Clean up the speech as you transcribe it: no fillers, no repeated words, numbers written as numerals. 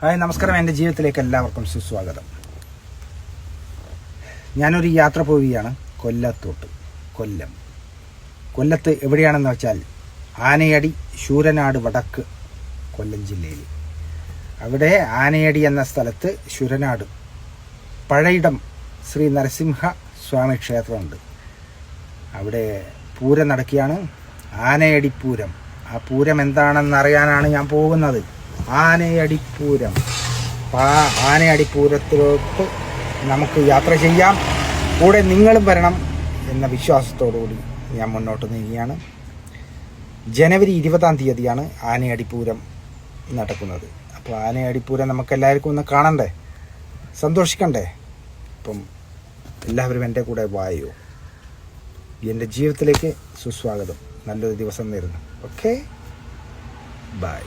Hi, നമസ്കാരം. എൻ്റെ ജീവിതത്തിലേക്ക് എല്ലാവർക്കും സുസ്വാഗതം. ഞാനൊരു യാത്ര പോവുകയാണ് കൊല്ലത്ത് എവിടെയാണെന്ന് വെച്ചാൽ ആനയടി ശൂരനാട് വടക്ക് കൊല്ലം ജില്ലയിൽ. അവിടെ ആനയടി എന്ന സ്ഥലത്ത് ശൂരനാട് പഴയിടം ശ്രീ നരസിംഹ സ്വാമി ക്ഷേത്രമുണ്ട്. അവിടെ പൂരം നടക്കുകയാണ്, ആനയടിപ്പൂരം. ആ പൂരം എന്താണെന്നറിയാനാണ് ഞാൻ പോകുന്നത്. ആനയടിപ്പൂരം. ആ ആനയടിപ്പൂരത്തിലോട്ട് നമുക്ക് യാത്ര ചെയ്യാം. കൂടെ നിങ്ങളും വരണം എന്ന വിശ്വാസത്തോടുകൂടി ഞാൻ മുന്നോട്ട് നീങ്ങുകയാണ്. ജനുവരി 20 ആനയടിപ്പൂരം നടക്കുന്നത്. അപ്പോൾ ആനയടിപ്പൂരം നമുക്കെല്ലാവർക്കും ഒന്ന് കാണണ്ടേ, സന്തോഷിക്കണ്ടേ? അപ്പം എല്ലാവരും എൻ്റെ കൂടെ വായോ. എൻ്റെ ജീവിതത്തിലേക്ക് സുസ്വാഗതം. നല്ലൊരു ദിവസം നേരുന്നു. Okay, by.